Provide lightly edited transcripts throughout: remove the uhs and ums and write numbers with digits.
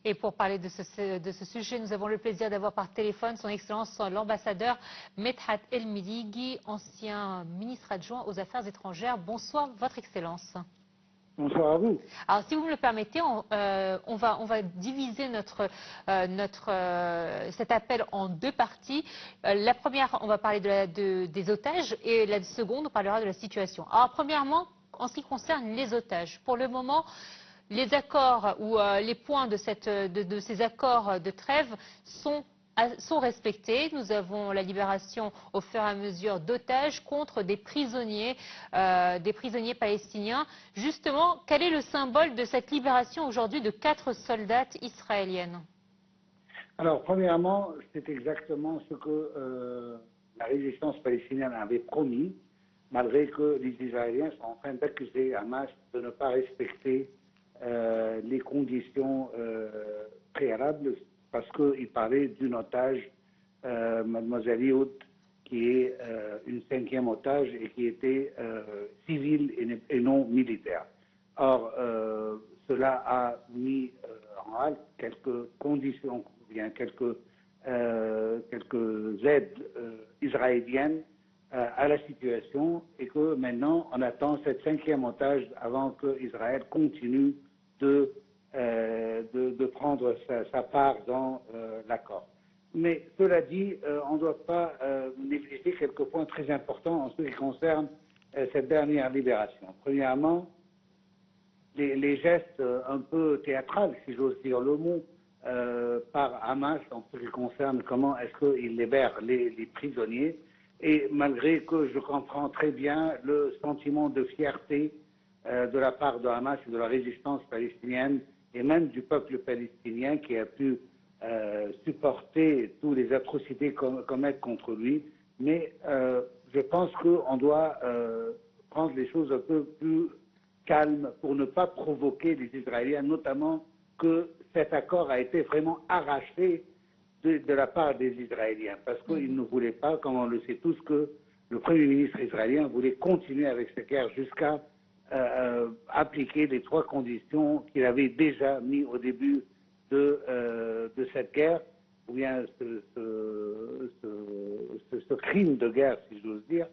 Et pour parler de ce sujet, nous avons le plaisir d'avoir par téléphone son Excellence l'ambassadeur Medhat El-Miligi, ancien ministre adjoint aux Affaires étrangères. Bonsoir, Votre Excellence. Bonsoir à vous. Alors, si vous me le permettez, on va diviser cet appel en deux parties. La première, on va parler des otages, et la seconde, on parlera de la situation. Alors, premièrement, en ce qui concerne les otages, pour le moment, les accords ou les points de ces accords de trêve sont respectés. Nous avons la libération au fur et à mesure d'otages contre des prisonniers palestiniens. Justement, quel est le symbole de cette libération aujourd'hui de 4 soldates israéliennes? Alors, premièrement, c'est exactement ce que la résistance palestinienne avait promis, malgré que les Israéliens sont en train d'accuser Hamas de ne pas respecter les conditions préalables, parce qu'il parlait d'une otage, Mademoiselle Youd, qui est une 5e otage et qui était civile et non militaire. Or, cela a mis en halte quelques conditions, ou bien quelques aides israéliennes à la situation, et que maintenant on attend cette 5e otage avant que Israël continue de prendre sa part dans l'accord. Mais cela dit, on ne doit pas négliger quelques points très importants en ce qui concerne cette dernière libération. Premièrement, les gestes un peu théâtrales, si j'ose dire le mot, par Hamas en ce qui concerne comment est-ce qu'il libère les prisonniers. Et malgré que je comprends très bien le sentiment de fierté de la part de Hamas et de la résistance palestinienne et même du peuple palestinien qui a pu supporter toutes les atrocités commises contre lui, mais je pense qu'on doit prendre les choses un peu plus calmes pour ne pas provoquer les Israéliens, notamment que cet accord a été vraiment arraché de la part des Israéliens, parce qu'ils ne voulaient pas, comme on le sait tous, que le Premier ministre israélien voulait continuer avec cette guerre jusqu'à appliquer les 3 conditions qu'il avait déjà mis au début de cette guerre, ou bien ce crime de guerre, si j'ose dire,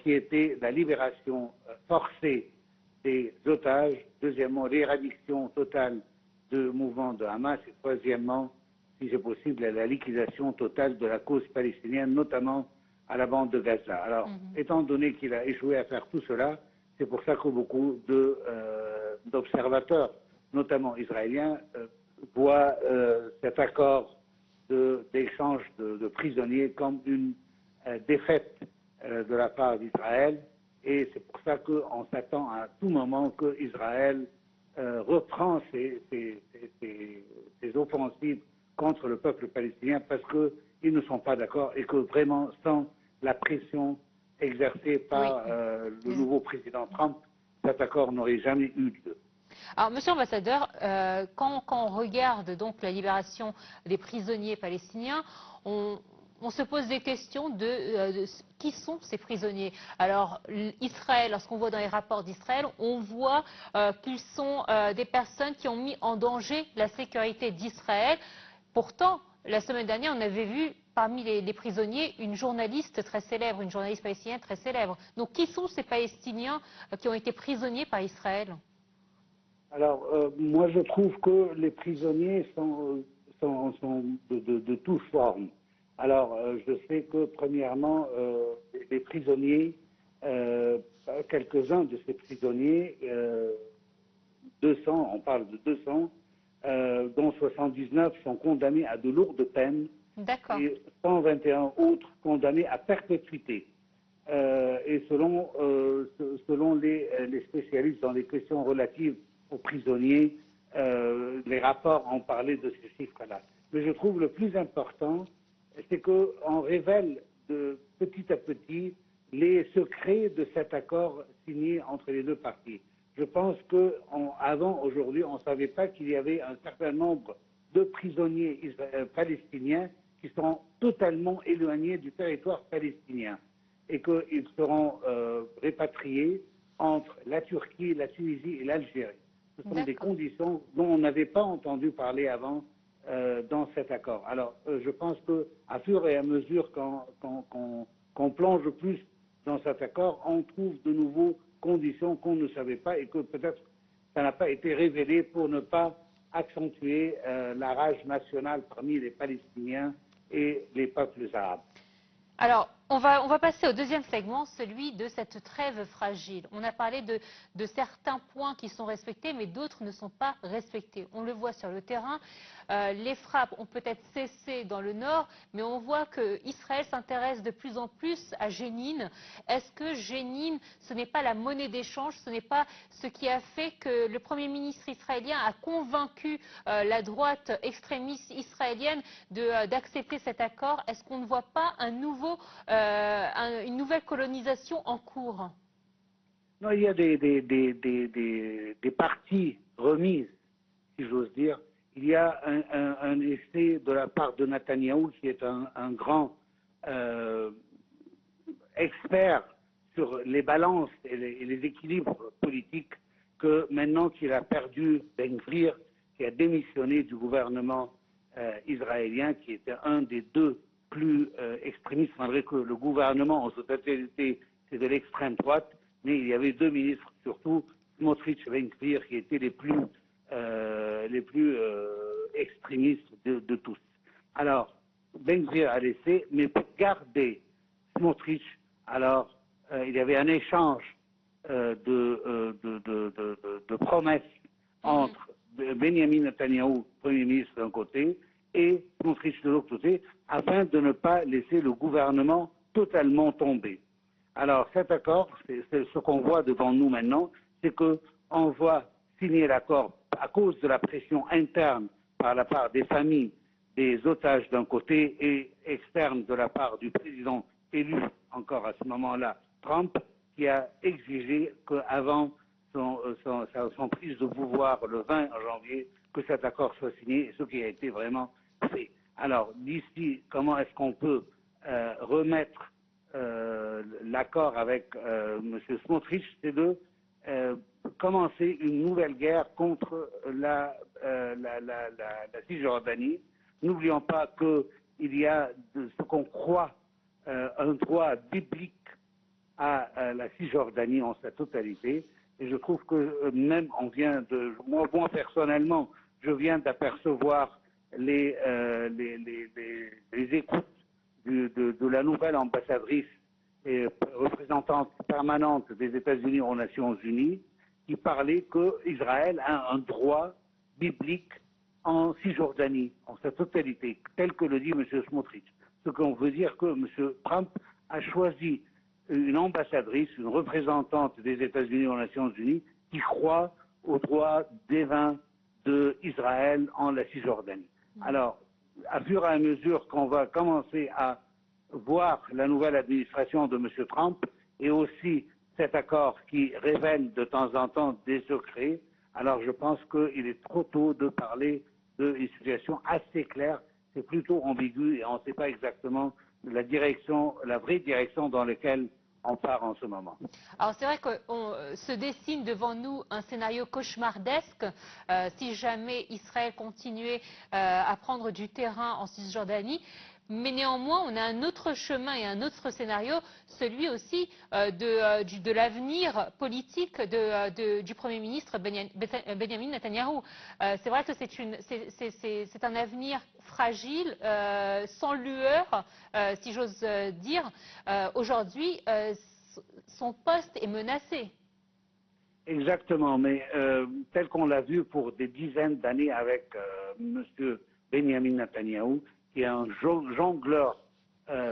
qui était la libération forcée des otages, deuxièmement, l'éradiction totale du mouvement de Hamas, et troisièmement, si c'est possible, la liquidation totale de la cause palestinienne, notamment à la bande de Gaza. Alors, étant donné qu'il a échoué à faire tout cela, c'est pour ça que beaucoup d'observateurs, notamment israéliens, voient cet accord d'échange de prisonniers comme une défaite de la part d'Israël. Et c'est pour ça qu'on s'attend à tout moment qu'Israël reprend ses offensives contre le peuple palestinien, parce qu'ils ne sont pas d'accord et que vraiment, sans la pression exercée par le nouveau président Trump, cet accord n'aurait jamais eu lieu. Alors, Monsieur l'ambassadeur, quand on regarde donc la libération des prisonniers palestiniens, on se pose des questions de qui sont ces prisonniers. Alors, Israël, lorsqu'on voit dans les rapports d'Israël, on voit qu'ils sont des personnes qui ont mis en danger la sécurité d'Israël. Pourtant, la semaine dernière, on avait vu parmi les prisonniers une journaliste très célèbre, une journaliste palestinienne très célèbre. Donc, qui sont ces Palestiniens qui ont été prisonniers par Israël? Alors, moi, je trouve que les prisonniers sont de toutes formes. Alors, je sais que, premièrement, les prisonniers, quelques-uns de ces prisonniers, 200, on parle de 200, dont 79 sont condamnés à de lourdes peines et 121 autres condamnés à perpétuité. Et selon les spécialistes dans les questions relatives aux prisonniers, les rapports ont parlé de ces chiffres-là. Mais je trouve le plus important, c'est qu'on révèle petit à petit les secrets de cet accord signé entre les 2 parties. Je pense qu'avant, aujourd'hui, on ne savait pas qu'il y avait un certain nombre de prisonniers palestiniens qui sont totalement éloignés du territoire palestinien et qu'ils seront répatriés entre la Turquie, la Tunisie et l'Algérie. Ce sont des conditions dont on n'avait pas entendu parler avant dans cet accord. Alors, je pense qu'à fur et à mesure qu'on plonge plus dans cet accord, on trouve de nouveaux conditions qu'on ne savait pas et que peut-être ça n'a pas été révélé pour ne pas accentuer la rage nationale parmi les Palestiniens et les peuples arabes. Alors, on va passer au deuxième segment, celui de cette trêve fragile. On a parlé de certains points qui sont respectés, mais d'autres ne sont pas respectés. On le voit sur le terrain. Les frappes ont peut-être cessé dans le nord, mais on voit qu'Israël s'intéresse de plus en plus à Jénine. Est-ce que Jénine, ce n'est pas la monnaie d'échange, ce n'est pas ce qui a fait que le Premier ministre israélien a convaincu la droite extrémiste israélienne d'accepter cet accord? Est-ce qu'on ne voit pas une nouvelle colonisation en cours? Non, il y a des parties remises, si j'ose dire. Il y a un essai de la part de Netanyahou, qui est un grand expert sur les balances et les équilibres politiques, que maintenant qu'il a perdu Ben Gvir, qui a démissionné du gouvernement israélien, qui était un des deux plus extrémistes, malgré que le gouvernement en totalité c'est de l'extrême droite, mais il y avait deux ministres, surtout Smotrich et Ben Gvir, qui étaient les plus extrémistes de tous. Alors, Ben Gvir a laissé, mais pour garder Smotrich, alors il y avait un échange de promesses entre Benjamin Netanyahou, Premier ministre d'un côté, et Smotrich de l'autre côté, afin de ne pas laisser le gouvernement totalement tomber. Alors cet accord, c'est ce qu'on voit devant nous maintenant, c'est qu'on voit signer l'accord à cause de la pression interne par la part des familles des otages d'un côté et externe de la part du président élu encore à ce moment-là, Trump, qui a exigé qu'avant son prise de pouvoir le 20 janvier, que cet accord soit signé, ce qui a été vraiment fait. Alors d'ici, comment est-ce qu'on peut remettre l'accord avec M. Smotrich, c'est de commencer une nouvelle guerre contre la Cisjordanie. N'oublions pas qu'il y a ce qu'on croit un droit biblique à la Cisjordanie en sa totalité. Et je trouve que même moi personnellement, je viens d'apercevoir les écoutes de la nouvelle ambassadrice et représentante permanente des États-Unis aux Nations Unies, qui parlait qu'Israël a un droit biblique en Cisjordanie, en sa totalité, tel que le dit M. Smotrich. Ce qu'on veut dire que M. Trump a choisi une ambassadrice, une représentante des États-Unis aux Nations Unies, qui croit au droit divin d'Israël en la Cisjordanie. Alors, à fur et à mesure qu'on va commencer à voir la nouvelle administration de M. Trump et aussi cet accord qui révèle de temps en temps des secrets, alors je pense qu'il est trop tôt de parler d'une situation assez claire. C'est plutôt ambigu et on ne sait pas exactement la vraie direction dans laquelle on part en ce moment. Alors c'est vrai que se dessine devant nous un scénario cauchemardesque si jamais Israël continuait à prendre du terrain en Cisjordanie. Mais néanmoins, on a un autre chemin et un autre scénario, celui aussi de l'avenir politique du Premier ministre Benjamin Netanyahou. C'est vrai que c'est un avenir fragile, sans lueur, si j'ose dire. Aujourd'hui, son poste est menacé. Exactement, mais tel qu'on l'a vu pour des dizaines d'années avec M. Benjamin Netanyahou, qui est un jongleur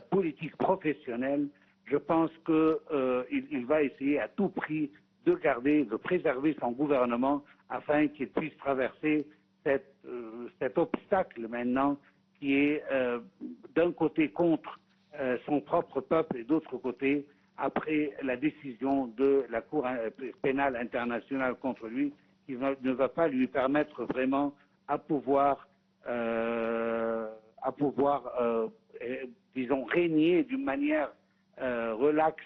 politique professionnel, je pense qu'il va essayer à tout prix de préserver son gouvernement afin qu'il puisse traverser cet obstacle maintenant qui est d'un côté contre son propre peuple et d'autre côté après la décision de la Cour pénale internationale contre lui, qui ne va pas lui permettre vraiment à pouvoir disons, régner d'une manière relaxe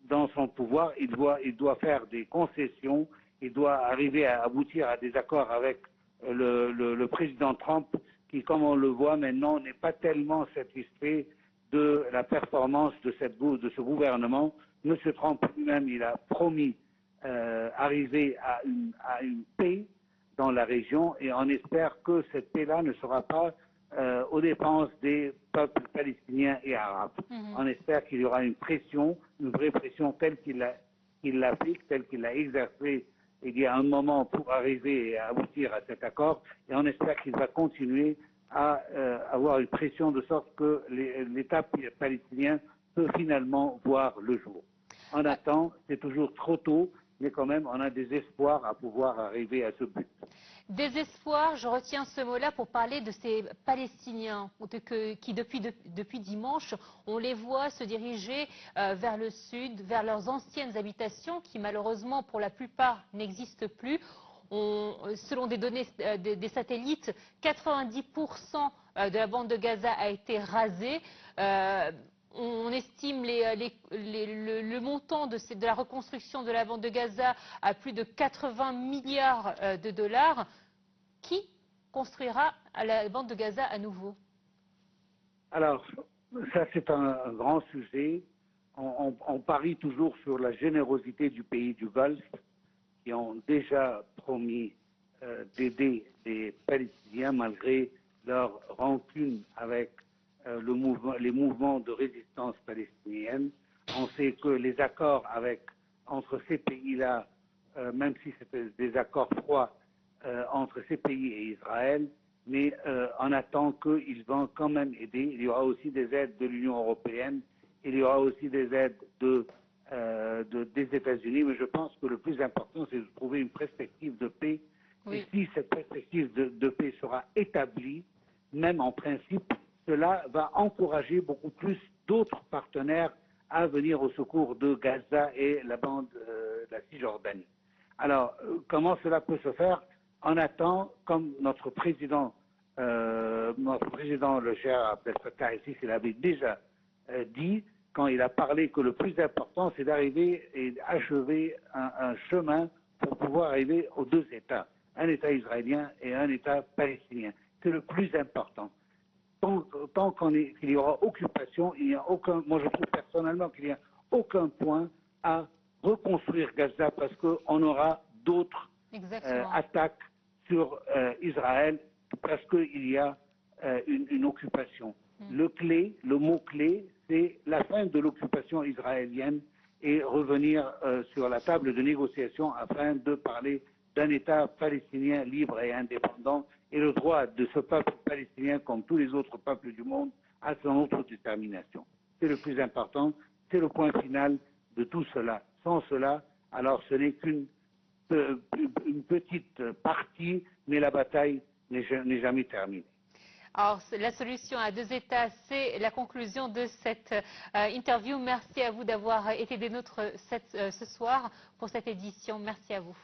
dans son pouvoir. Il doit faire des concessions il doit arriver à aboutir à des accords avec le président Trump, qui, comme on le voit maintenant, n'est pas tellement satisfait de la performance de ce gouvernement. M. Trump lui-même, il a promis arriver à une paix dans la région, et on espère que cette paix-là ne sera pas aux dépenses des peuples palestiniens et arabes. On espère qu'il y aura une pression, une vraie pression telle qu'il l'applique, telle qu'il l'a exercée il y a un moment pour arriver et aboutir à cet accord, et on espère qu'il va continuer à avoir une pression de sorte que l'État palestinien peut finalement voir le jour. En attendant, c'est toujours trop tôt, mais quand même, on a des espoirs à pouvoir arriver à ce but. Des espoirs, je retiens ce mot-là pour parler de ces Palestiniens qui, depuis dimanche, on les voit se diriger vers le sud, vers leurs anciennes habitations qui, malheureusement, pour la plupart, n'existent plus. Selon des données des satellites, 90% de la bande de Gaza a été rasée. On estime le montant de la reconstruction de la bande de Gaza à plus de 80 milliards de dollars. Qui construira la bande de Gaza à nouveau? Alors, ça c'est un grand sujet. On parie toujours sur la générosité du pays du Golfe, qui ont déjà promis d'aider les Palestiniens malgré leur rancune avec les mouvements de résistance palestinienne. On sait que les accords entre ces pays-là, même si c'était des accords froids entre ces pays et Israël, mais on attend qu'ils vont quand même aider. Il y aura aussi des aides de l'Union européenne, il y aura aussi des aides des États-Unis, mais je pense que le plus important, c'est de trouver une perspective de paix. Oui. Et si cette perspective de paix sera établie, même en principe, cela va encourager beaucoup plus d'autres partenaires à venir au secours de Gaza et la bande de la Cisjordanie. Alors, comment cela peut se faire? On attend, comme notre président, le cher Abdel Fattah el-Sisi, il avait déjà dit, quand il a parlé que le plus important, c'est d'arriver et d'achever un chemin pour pouvoir arriver aux deux États, un État israélien et un État palestinien. C'est le plus important. Tant qu'il y aura occupation, il n'y a aucun, moi je trouve personnellement qu'il n'y a aucun point à reconstruire Gaza parce qu'on aura d'autres attaques sur Israël parce qu'il y a une occupation. Le mot-clé, c'est la fin de l'occupation israélienne et revenir sur la table de négociation afin de parler d'un État palestinien libre et indépendant et le droit de ce peuple palestinien, comme tous les autres peuples du monde, à son autodétermination. C'est le plus important, c'est le point final de tout cela. Sans cela, alors ce n'est qu'une petite partie, mais la bataille n'est jamais terminée. Alors, la solution à deux États, c'est la conclusion de cette interview. Merci à vous d'avoir été des nôtres ce soir pour cette édition. Merci à vous.